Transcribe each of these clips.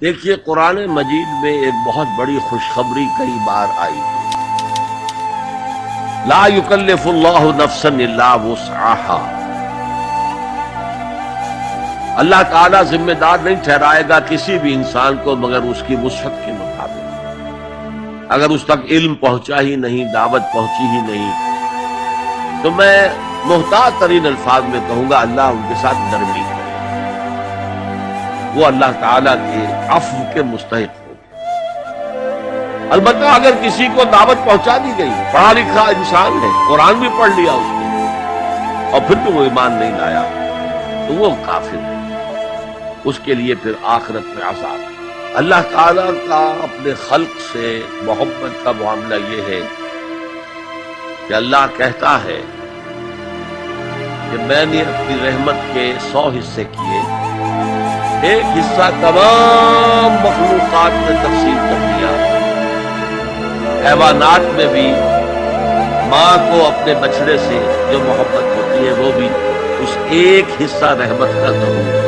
دیکھیے قرآن مجید میں ایک بہت بڑی خوشخبری کئی بار آئی ہے۔ لا یکلف اللہ نفسا الا وسعها، اللہ تعالیٰ ذمہ دار نہیں ٹھہرائے گا کسی بھی انسان کو مگر اس کی وسعت کے مطابق۔ اگر اس تک علم پہنچا ہی نہیں، دعوت پہنچی ہی نہیں، تو میں محتاط ترین الفاظ میں کہوں گا اللہ ان کے ساتھ نرمی کرے، وہ اللہ تعالیٰ کے عفو کے مستحق ہو۔ البتہ اگر کسی کو دعوت پہنچا دی گئی، پڑھا لکھا انسان ہے، قرآن بھی پڑھ لیا اس نے، اور پھر بھی وہ ایمان نہیں لایا، تو وہ کافر ہے، اس کے لیے پھر آخرت میں عذاب ہے۔ اللہ تعالیٰ کا اپنے خلق سے محبت کا معاملہ یہ ہے کہ اللہ کہتا ہے کہ میں نے اپنی رحمت کے 100 حصے کیے، ایک حصہ تمام مخلوقات میں تقسیم کر دیا۔ حیوانات میں بھی ماں کو اپنے بچڑے سے جو محبت ہوتی ہے وہ بھی اس ایک حصہ رحمت کا ظہور ہے۔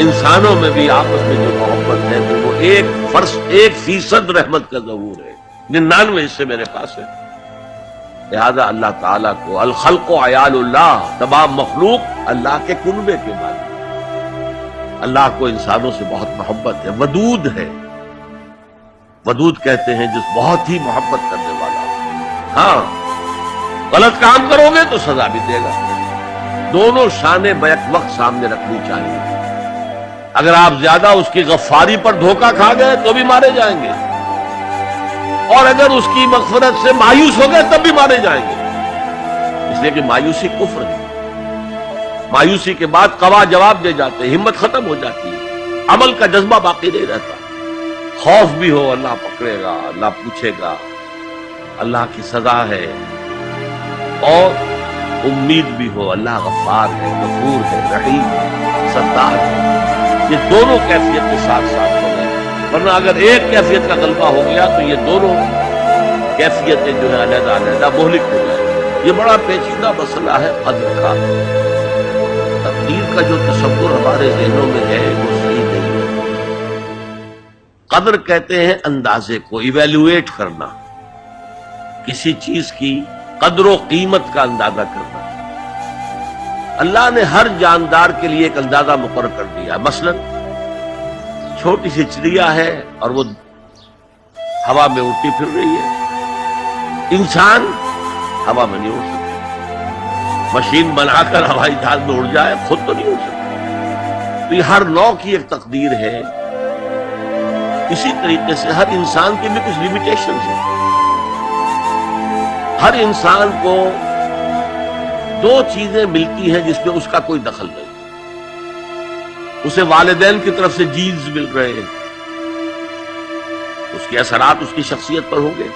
انسانوں میں بھی آپس میں جو محبت ہے وہ 1% رحمت کا ظہور ہے، 99 حصے میرے پاس ہے۔ لہذا اللہ تعالیٰ کو الخلق و عیال اللہ، تمام مخلوق اللہ کے کنبے کے مالک۔ اللہ کو انسانوں سے بہت محبت ہے، ودود ہے۔ ودود کہتے ہیں جس بہت ہی محبت کرنے والا۔ ہاں غلط کام کرو گے تو سزا بھی دے گا، دونوں شانیں بیک وقت سامنے رکھنی چاہیے۔ اگر آپ زیادہ اس کی غفاری پر دھوکہ کھا گئے تو بھی مارے جائیں گے، اور اگر اس کی مغفرت سے مایوس ہو گئے تب بھی مارے جائیں گے، اس لیے کہ مایوسی کفر ہے۔ مایوسی کے بعد قوا جواب دے جاتے ہیں، ہمت ختم ہو جاتی ہے، عمل کا جذبہ باقی نہیں رہتا۔ خوف بھی ہو اللہ پکڑے گا، اللہ پوچھے گا، اللہ کی سزا ہے، اور امید بھی ہو اللہ غفار ہے، غفور ہے، رحیم ہے، ستار ہے۔ یہ دونوں کیفیت کے ساتھ ساتھ ہو گئے، ورنہ اگر ایک کیفیت کا غلبہ ہو گیا تو یہ دونوں کیفیتیں جو ہے علیحدہ علیحدہ مہلک ہو جائیں۔ یہ بڑا پیچیدہ مسئلہ ہے قدر کا۔ تقدیر کا جو تصور ہمارے ذہنوں میں ہے وہ صحیح نہیں ہے۔ قدر کہتے ہیں اندازے کو، ایویلویٹ کرنا، کسی چیز کی قدر و قیمت کا اندازہ کرنا۔ اللہ نے ہر جاندار کے لیے ایک اندازہ مقرر کر دیا۔ مثلا چھوٹی سی چڑیا ہے اور وہ ہوا میں اڑتی پھر رہی ہے، انسان ہوا میں نہیں اڑ سکتا، مشین بنا کر ہوائی جہاز میں اڑ جائے خود تو نہیں اڑ سکتا۔ تو یہ ہر نوع کی ایک تقدیر ہے۔ اسی طریقے سے ہر انسان کی بھی کچھ لیمیٹیشنز ہیں۔ ہر انسان کو 2 چیزیں ملتی ہیں جس میں اس کا کوئی دخل نہیں۔ اسے والدین کی طرف سے جینز مل رہے ہیں، اس کے اثرات اس کی شخصیت پر ہوں گے۔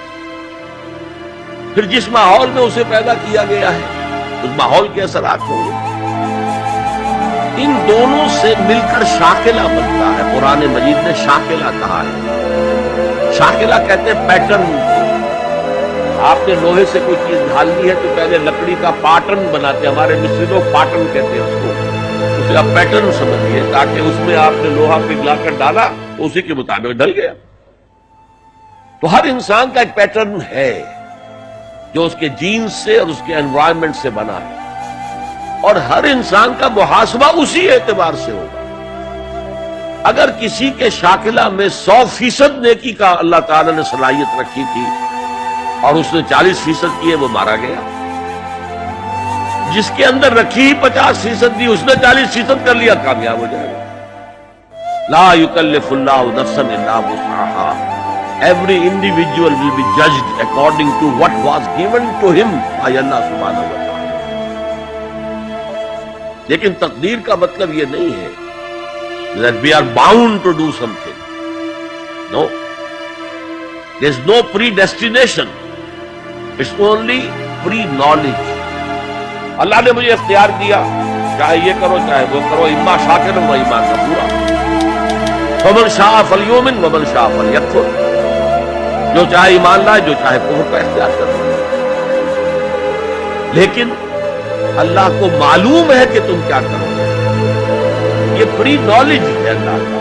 پھر جس ماحول میں اسے پیدا کیا گیا ہے اس ماحول کے اثرات ہوں گے۔ ان دونوں سے مل کر شاکلہ بنتا ہے۔ قرآن مجید نے شاکلہ کہا ہے۔ شاکلہ کہتے ہیں پیٹرن۔ آپ نے لوہے سے کوئی چیز ڈھالنی ہے تو پہلے لکڑی کا پاٹرن بناتے ہیں، ہمارے مصری لوگ پاٹرن کہتے ہیں اس کو، اسے آپ پیٹرن سمجھیے، تاکہ اس میں آپ نے لوہا پگھلا کر ڈالا تو اسی کے مطابق ڈل گیا۔ تو ہر انسان کا ایک پیٹرن ہے جو اس کے جینز سے اور اس کے انوائرمنٹ سے بنا ہے، اور ہر انسان کا محاسبہ اسی اعتبار سے ہوگا۔ اگر کسی کے شاکلہ میں 100% نیکی کا اللہ تعالیٰ نے صلاحیت رکھی تھی اور اس نے 40% کیے، وہ مارا گیا۔ جس کے اندر رکھی ہی 50% تھی، اس نے 40% کر لیا، کامیاب ہو جائے گا۔ لا یکلف اللہ نفسا الا وسعها، every individual will be judged according to what was given to him by Allah subhanahu wa ta'ala۔ لیکن تقدیر کا مطلب یہ نہیں ہے that we are bound to do something. No, there is no predestination. It's only pre-knowledge. اللہ نے مجھے اختیار دیا، چاہے یہ کرو چاہے وہ کرو، اما شاکرا و اما کفورا، فمن شاء فلیؤمن ومن شاء فلیکفر۔ جو چاہے ایمان لائے، جو چاہے کفر کا اختیار کر لے۔ لیکن اللہ کو معلوم ہے کہ تم کیا کرو گے، یہ پری نالج ہے اللہ کا۔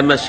MSc